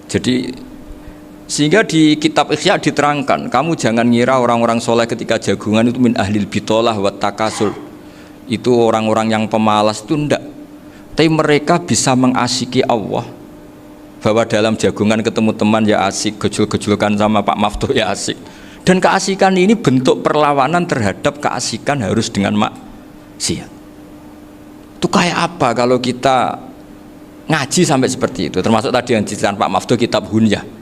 Jadi sehingga di kitab Ihya diterangkan, kamu jangan ngira orang-orang soleh ketika jagungan itu min ahlil bitolah wa takasul, itu orang-orang yang pemalas, itu enggak. Tapi mereka bisa mengasyiki Allah, bahwa dalam jagungan ketemu teman ya asik, gejul-gejulkan sama Pak Maftuh ya asik. Dan keasikan ini bentuk perlawanan terhadap keasikan harus dengan maksiat. Itu kayak apa kalau kita ngaji sampai seperti itu, termasuk tadi yang diceritakan Pak Maftuh kitab Hunyah.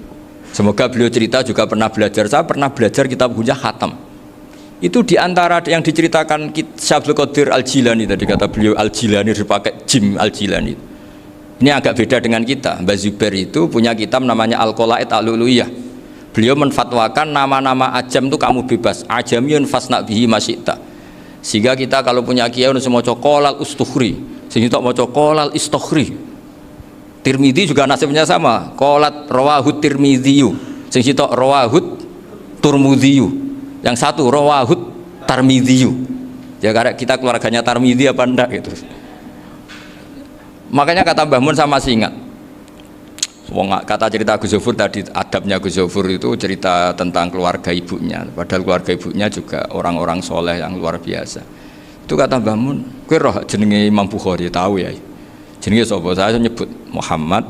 Semoga beliau cerita juga pernah belajar. Saya pernah belajar kitab Hunyah khatam. Itu diantara yang diceritakan Syekh Abdul Qadir Al-Jilani tadi, kata beliau Al-Jilani dipakai Jim Al-Jilani. Ini agak beda dengan kita. Mbah Zubair itu punya kitab namanya Al-Qalaid Al-Luluyah. Beliau menfatwakan nama-nama ajam itu kamu bebas, ajamiyun fasna bihi masyita. Sehingga kita kalau punya kiai harus mau qolal ustukhri, sehingga mau qolal istukhri. Tirmidzi juga nasibnya sama, qolat rawahut tirmidziyu, sing sitok rawahut turmudziyu, yang satu rawahut tarmidziyu. Ya karena kita keluarganya Tarmidzi apa enggak gitu. Makanya kata Mbah Mun sama masih ingat. Kata cerita Gus Zofur tadi, adabnya Gus Zofur itu cerita tentang keluarga ibunya, padahal keluarga ibunya juga orang-orang soleh yang luar biasa. Itu kata Mbah Mun, kowe roh jenenge Imam Bukhari tahu ya. Jenenge sapa? Saya nyebut Muhammad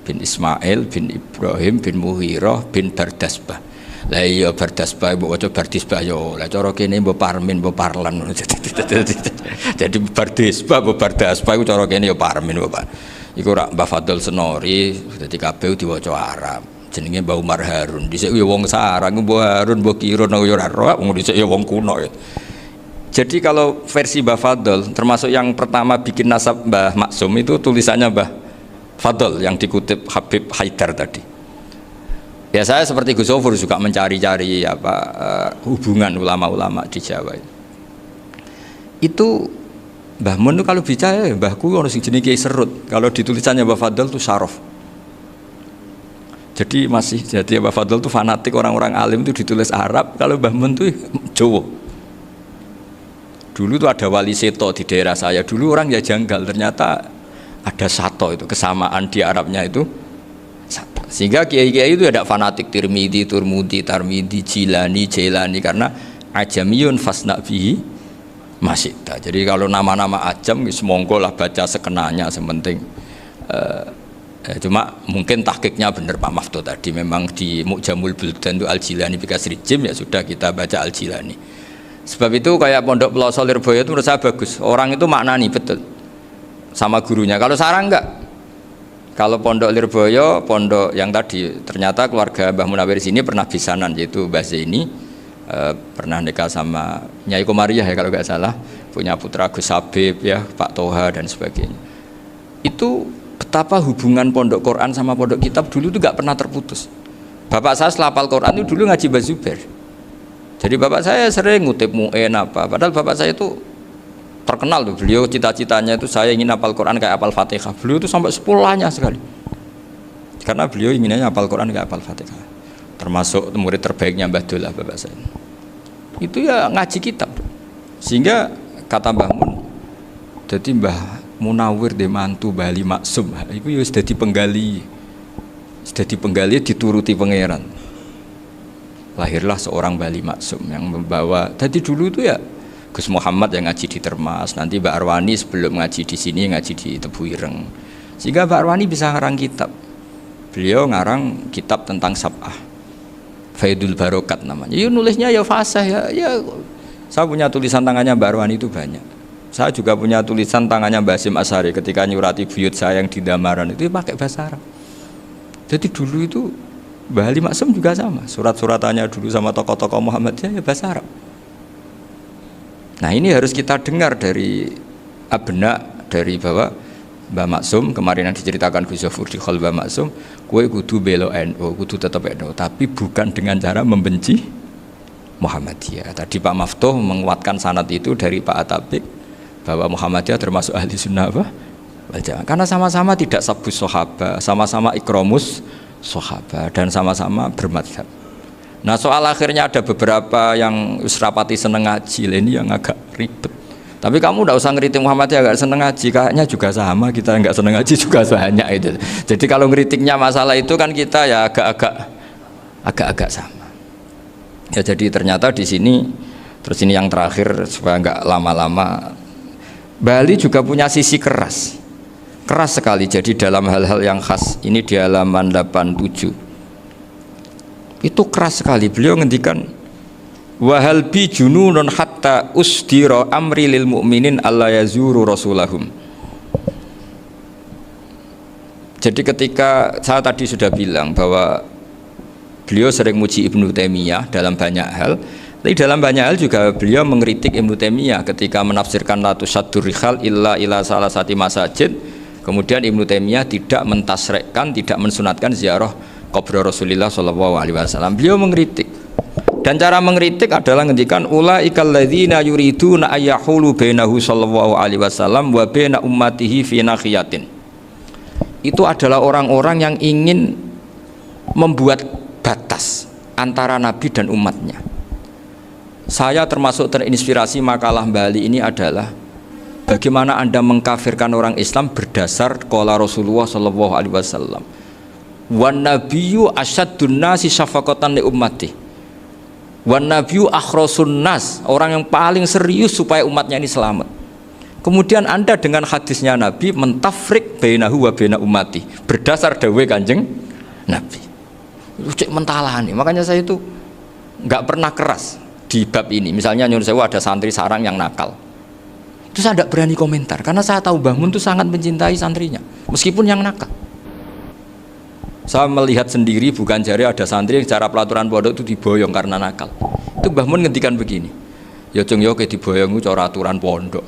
bin Ismail bin Ibrahim bin Muhirah bin Bardasbah. Lah iya Bardasbah mbok waca Bardisbah yo. Lah cara kene mbok Parmin mbok Parlan. Jadi Bardisbah mbok Bardasbah iku cara kene yo Parmin mbok. Iku rak Mbah Fadl Senori dadi kabeh diwaca Arab. Jenenge Mbah Umar Harun. Dhisik yo wong sarang Mbah Harun mbok Kirun yo ora roh, wong dhisik yo wong kuno ya. Jadi kalau versi Mbah Fadl, termasuk yang pertama bikin nasab Mbah Maksum itu tulisannya Mbah Fadl yang dikutip Habib Haidar tadi. Ya saya seperti Gus Zofur juga mencari-cari hubungan ulama-ulama di Jawa. Itu Mbah Mun kalau bicara Mbahku ono sing jenenge Kiai Serut. Kalau ditulisannya Mbah Fadl itu Syaraf. Jadi Mbah Fadl itu fanatik orang-orang alim itu ditulis Arab, kalau Mbah Mun itu Jawa. Dulu tuh ada wali seto di daerah saya. Dulu orang ya janggal, ternyata ada sato itu, kesamaan di Arabnya itu sato. Sehingga kiai-kiai itu ada fanatik Tirmidzi, Turmudi, Tarmidi, Jilani, Jailani, karena ajamiyun fasna bihi masyita. Jadi kalau nama-nama ajam monggo lah baca sekenanya, sementing cuma mungkin tahqiqnya benar Pak Maftuh tadi, memang di Mu'jamul Buldan itu Al-Jilani bikasri jim, ya sudah kita baca Al-Jilani. Sebab itu kayak Pondok Pelosok Lirboyo itu menurut saya bagus. Orang itu maknani betul sama gurunya. Kalau sarang enggak. Kalau Pondok Lirboyo, pondok yang tadi ternyata keluarga Mbah Munawir sini pernah bisanan, yaitu Mbah Zaini pernah nikah sama Nyai Komariah ya kalau nggak salah, punya putra Gus Habib ya, Pak Toha dan sebagainya. Itu betapa hubungan pondok Quran sama pondok kitab dulu itu nggak pernah terputus. Bapak saya setelah hafal Quran itu dulu ngaji Mbah Zubair. Jadi bapak saya sering ngutip mu'en apa, padahal bapak saya itu terkenal tuh, beliau cita-citanya itu saya ingin hafal Quran kayak hafal Fatihah. Beliau itu sampai sepulahnya sekali, karena beliau inginnya hafal Quran kayak hafal Fatihah. Termasuk murid terbaiknya Mbah Dullah bapak saya. Itu ya ngaji kitab. Sehingga kata Mbah Mun, jadi Mbah Munawir de mantu Bali Maksum, itu ya sudah dipenggali dituruti pangeran. Lahirlah seorang Bali Maksum yang membawa. Tadi dulu itu ya Gus Muhammad yang ngaji di Termas, nanti Mbak Arwani sebelum ngaji di sini ngaji di Tebu Ireng. Sehingga Mbak Arwani bisa ngarang kitab. Beliau ngarang kitab tentang Sab'ah, Faidul Barokat namanya. Ya nulisnya ya fasih ya. Saya punya tulisan tangannya Mbak Arwani itu banyak. Saya juga punya tulisan tangannya Mbak Hasyim Asy'ari ketika nyurati buyut saya yang di Damaran itu pakai bahasa Arab. Jadi dulu itu Mbah Ali Maksum juga sama, surat-suratannya dulu sama tokoh-tokoh Muhammadiyah ya bahasa Arab. Nah ini harus kita dengar dari abna, dari bahwa Mbah Maksum kemarin yang diceritakan Gus Zofur di Khol Mbah Maksum, kue kudu belo NU, kudu tetap NU, tapi bukan dengan cara membenci Muhammadiyah. Tadi Pak Maftuh menguatkan sanad itu dari Pak Atabik bahwa Muhammadiyah termasuk ahli sunnah wal jamaah, karena sama-sama tidak sabus sahabat, sama-sama ikromus sahabat, dan sama-sama bermadhab. Nah soal akhirnya ada beberapa yang usrapati seneng ngaji ini yang agak ribet, Tapi kamu tidak usah ngeritik Muhammadiyah agak seneng ngaji, kayaknya juga sama, kita nggak seneng ngaji juga banyak itu. Jadi kalau ngeritiknya masalah itu kan kita ya agak-agak sama. Ya jadi ternyata di sini, terus ini yang terakhir supaya nggak lama-lama, Bali juga punya sisi keras sekali. Jadi dalam hal-hal yang khas, ini di halaman 87 itu keras sekali. Beliau ngendikan, wahal bi jununun hatta usdira amri lil mu'minin alla yazuru rasulahum. Jadi ketika saya tadi sudah bilang bahwa beliau sering muji Ibnu Taimiyah dalam banyak hal, tapi dalam banyak hal juga beliau mengkritik Ibnu Taimiyah ketika menafsirkan la tusaddur rihal illa ila salasati masajid. Kemudian Ibnu Taimiyah tidak mentasrekkan, tidak mensunatkan ziarah kubur Rasulullah SAW. Beliau mengkritik. Dan cara mengkritik adalah ngendikan ulaikal ladzina yuriduna ayyahulu bainahu sallallahu alaihi wasallam wa baina ummatihi fi nakhiyatin. Itu adalah orang-orang yang ingin membuat batas antara Nabi dan umatnya. Saya termasuk terinspirasi makalah Bali ini adalah bagaimana Anda mengkafirkan orang Islam berdasar qala Rasulullah sallallahu alaihi wasallam. Wan nabiyyu asyaddun nasi syafaqatan li ummati. Wan nabiyyu akhrasun nas, orang yang paling serius supaya umatnya ini selamat. Kemudian Anda dengan hadisnya Nabi mentafrik bainahu wa baina ummati berdasar dawuh Kanjeng Nabi. Itu cek mentalani. Makanya saya itu enggak pernah keras di bab ini. Misalnya nyuruh sewu ada santri sarang yang nakal. Itu saya tidak berani komentar karena saya tahu Mbah Mun itu sangat mencintai santrinya meskipun yang nakal. Saya melihat sendiri, bukan jari ada santri yang cara pelaturan pondok itu diboyong karena nakal. Itu Mbah Mun ngendikan begini, ya cung yo ke diboyong itu cara aturan pondok.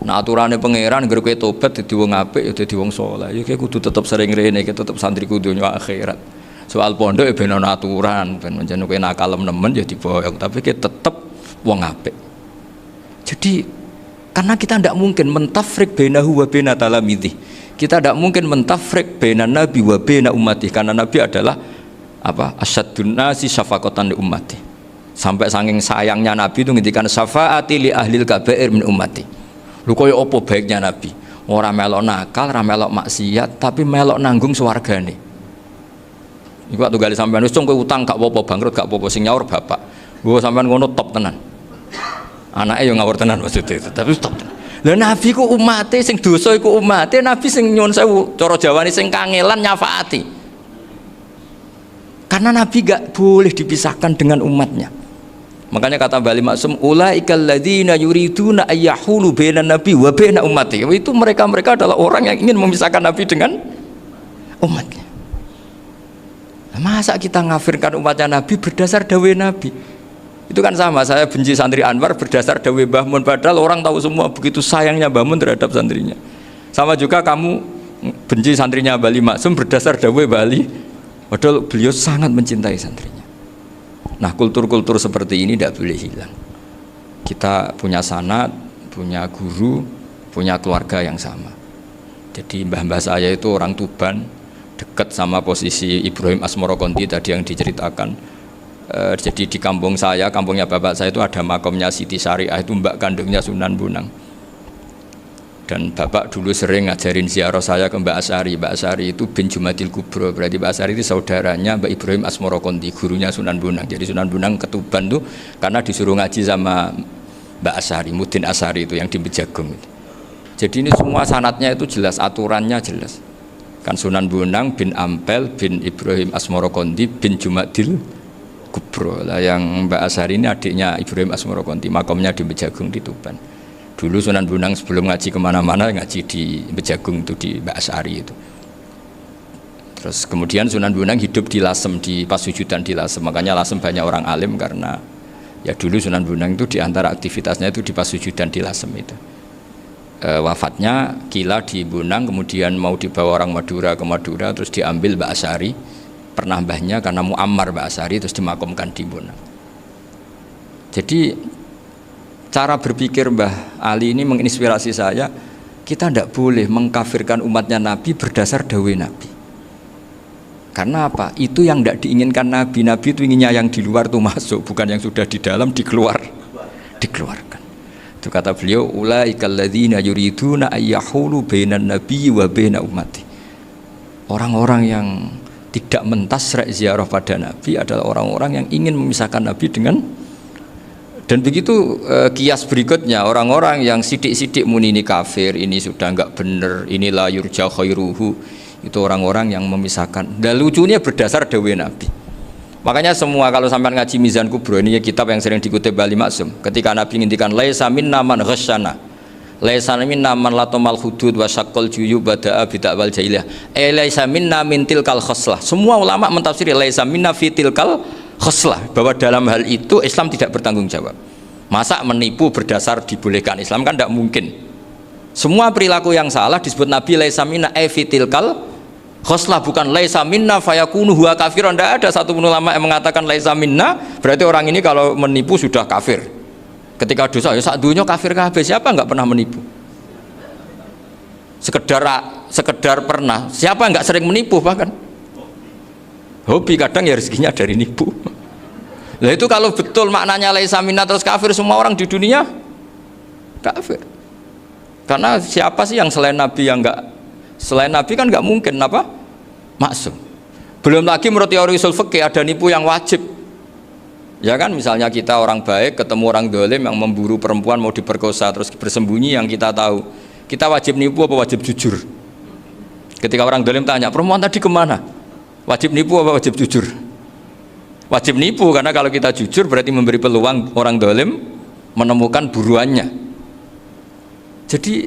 Nah aturannya pangeran ngger kowe tobat dadi wong apik ya dadi wong saleh. Ya kowe kudu tetep sering rene, tetep santri kudu dunya akhirat. Soal pondok ya ben ana aturan, ben menjen kowe nakal nemen ya diboyong, tapi kowe tetep wong apik. Jadi karena kita tidak mungkin mentafrik bainahu wa baina talamidhi. Kita tidak mungkin mentafrik baina nabi wa baina ummati karena Nabi adalah apa? Asyaddun nasi syafaqatan li ummati. Sampai saking sayangnya Nabi itu ngendikan syafaati li ahlil kabair min ummati. Lho koyo apa baiknya Nabi? Ora melok nakal, ora melok maksiat, tapi melok nanggung swargane. Iku waktu gali sampean wis kowe utang gak apa-apa, bangkrut gak apa-apa, sing nyaur bapak. Gua sampean ngono top tenan. Anake yo ngawur tenan maksudnya itu, tapi top tenan. Lah Nabi ku umate sing dosa iku umate, Nabi sing nyuwun sewu, cara Jawane sing kangelan nyafaati. Karena Nabi gak boleh dipisahkan dengan umatnya. Makanya kata Bali Maksum, ulaikal ladzina yuriduna ayyahulu bainan nabi wa baina ummati. Itu mereka adalah orang yang ingin memisahkan Nabi dengan umatnya. Masa kita ngafirkan umatnya Nabi berdasar dawuh Nabi? Itu kan sama, saya benci santri Anwar berdasar dawuh Mbah Mun, padahal orang tahu semua begitu sayangnya Mbah Mun terhadap santrinya. Sama juga kamu benci santrinya Bali Maksum berdasar dawuh Bali, padahal beliau sangat mencintai santrinya. Nah kultur-kultur seperti ini tidak boleh hilang. Kita punya sanad, punya guru, punya keluarga yang sama. Jadi mbah-mbah saya itu orang Tuban, dekat sama posisi Ibrahim Asmorokonti tadi yang diceritakan. Jadi di kampung saya, kampungnya bapak saya itu ada makomnya Siti Syariah, itu mbak kandungnya Sunan Bonang. Dan bapak dulu sering ngajarin ziarah saya ke Mbak Asari. Mbak Asari itu bin Jumadil Kubro, berarti Mbak Asari itu saudaranya Mbak Ibrahim Asmorokonti, gurunya Sunan Bonang. Jadi Sunan Bonang ke Tuban tuh karena disuruh ngaji sama Mbak Asari, Mudin Asari itu yang di Bejagung itu. Jadi ini semua sanatnya itu jelas, aturannya jelas. Kan Sunan Bonang bin Ampel bin Ibrahim Asmorokonti bin Jumadil Kubro lah, yang Mbak Asari ini adiknya Ibrahim Asmorokonti, makomnya di Bejagung di Tuban. Dulu Sunan Bonang sebelum ngaji kemana-mana ngaji di Bejagung itu di Mbak Asari itu. Terus kemudian Sunan Bonang hidup di Lasem, di Pasujudan di Lasem, makanya Lasem banyak orang alim karena ya dulu Sunan Bonang itu diantara aktivitasnya itu di Pasujudan di Lasem itu. Wafatnya kila di Bonang, kemudian mau dibawa orang Madura ke Madura, terus diambil Mbak Asari. Pernah mbahnya karena Muammar Mbak Asari terus dimakamkan di Bonang. Jadi cara berpikir Mbah Ali ini menginspirasi saya. Kita tidak boleh mengkafirkan umatnya Nabi berdasar dawuh Nabi. Karena apa? Itu yang tidak diinginkan Nabi. Nabi itu inginnya yang di luar tuh masuk, bukan yang sudah di dalam dikeluarkan. Itu kata beliau, ulaikal ladzina yuriduna ayyahulu bainan nabiyyi wa baina ummati. Orang-orang yang tidak mentasrek ziarah pada Nabi adalah orang-orang yang ingin memisahkan Nabi dengan. Dan begitu kias berikutnya, orang-orang yang sidik-sidik muni ini kafir, ini sudah enggak benar, inilah yurja khairuhu, itu orang-orang yang memisahkan. Dan lucunya berdasar dawuh Nabi. Makanya semua kalau sampai ngaji Mizan Kubro, ini kitab yang sering dikutip Bali Maksum, ketika Nabi ngintikan laisa minna man ghasyana, laisa minna man latomal hudud wa syaqqal juyub bada'a bid'awal jahiliyah, laisa minna min tilkal khoslah. Semua ulama mentafsiri laisa minna fi tilkal khoslah, bahwa dalam hal itu Islam tidak bertanggung jawab. Masa menipu berdasar dibolehkan Islam, kan tidak mungkin. Semua perilaku yang salah disebut Nabi laisa minna fi tilkal khoslah, bukan laisa minna fayakunu huwa kafir. Tidak ada satu ulama yang mengatakan laisa minna berarti orang ini kalau menipu sudah kafir. Ketika dosa ya sak dunya kafir kabeh. Siapa enggak pernah menipu? Sekedar pernah. Siapa enggak sering menipu? Bahkan hobi kadang ya rezekinya dari nipu. Lah itu kalau betul maknanya laisa minna terus kafir, semua orang di dunia kafir. Karena siapa sih yang selain Nabi yang enggak, selain Nabi kan nggak mungkin apa maksum. Belum lagi menurut teori usul fikih ada nipu yang wajib, ya kan? Misalnya kita orang baik ketemu orang dolim yang memburu perempuan mau diperkosa terus bersembunyi, yang kita tahu, kita wajib nipu apa wajib jujur? Ketika orang dolim tanya perempuan tadi kemana, wajib nipu apa wajib jujur? Wajib nipu, karena kalau kita jujur berarti memberi peluang orang dolim menemukan buruannya. Jadi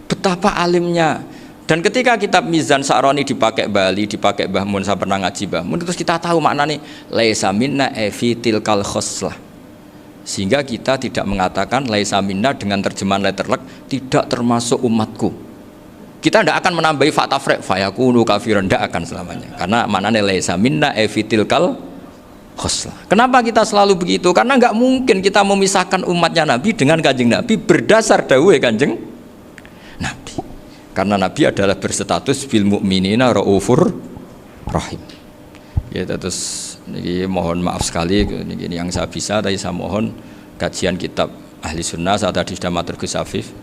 betapa alimnya. Dan ketika kitab Mizan Sa'roni dipakai Bali, dipakai Mbah Mun, saya pernah ngaji Mbah Mun, terus kita tahu maknanya laisa minna fi tilkal khoslah. Sehingga kita tidak mengatakan laisa minna dengan terjemahan letterlek tidak termasuk umatku. Kita tidak akan menambahi fa tafriq fayakunu kafiran, tidak akan selamanya. Karena maknanya laisa minna fi tilkal khoslah. Kenapa kita selalu begitu? Karena nggak mungkin kita memisahkan umatnya Nabi dengan Kanjeng Nabi berdasar dawuh Kanjeng Nabi. Karena Nabi adalah berstatus bil mukminina raufur rahim. Ya, terus ini mohon maaf sekali ini yang saya bisa, tapi saya mohon kajian kitab Ahli Sunnah saat tadi sudah matur Gus Afif,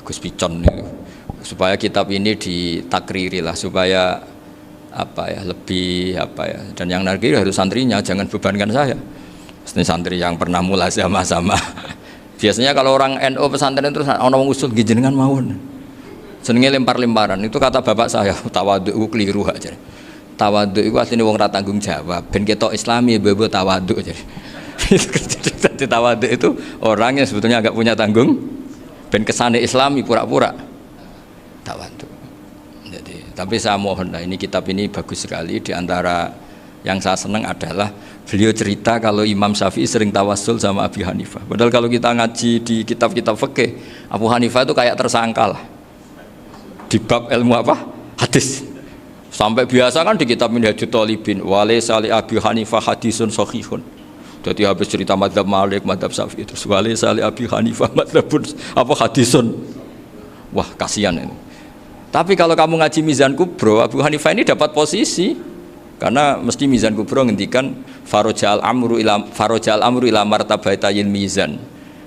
Gus Picon ini, supaya kitab ini ditakriri lah, supaya apa ya, lebih apa ya, dan yang nakriri harus santrinya, jangan bebankan saya. Ini santri yang pernah mulai sama-sama. Biasanya kalau orang NU pesantren terus orang usul jenengan mawon. Senengnya lempar-lemparan, itu kata bapak saya, tawaduk itu keliru aja. Tawaduk itu aslinya wong ra tanggung jawab, ben ketok Islami bebo tawaduk aja. Jadi tawaduk itu orang yang sebetulnya agak punya tanggung, ben kesane Islami pura-pura tawaduk. Jadi, tapi saya mohon lah, ini kitab ini bagus sekali. Di antara yang saya senang adalah beliau cerita kalau Imam Syafi'i sering tawassul sama Abi Hanifah. Padahal kalau kita ngaji di kitab-kitab fikih, Abu Hanifah itu kayak tersangka lah di bab ilmu apa? Hadis. Sampai biasa kan di kitab Minhajul Thalibin, walaysa li Abi Hanifah hadisun sahihun. Jadi habis cerita madzhab Malik, madzhab Syafi'i, terus walaysa li Abi Hanifah madzhabun apa hadisun. Wah, kasihan ini. Tapi kalau kamu ngaji Mizan Kubro, Abu Hanifah ini dapat posisi. Karena mesti Mizan Kubro ngendikan farojal amru ila martabatayil mizan.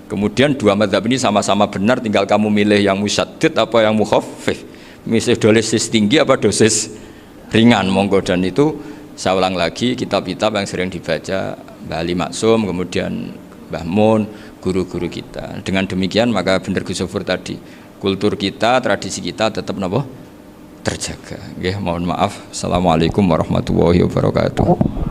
Kemudian dua madzhab ini sama-sama benar, tinggal kamu milih yang musyaddid apa yang mukhaffif. Misal dosis tinggi apa dosis ringan, monggo. Dan itu saya ulang lagi, kitab-kitab yang sering dibaca Bali Maksum, kemudian Mbah Mun, guru-guru kita. Dengan demikian maka benar Gus Sofur tadi, kultur kita, tradisi kita tetap terjaga. Mohon maaf. Assalamualaikum warahmatullahi wabarakatuh.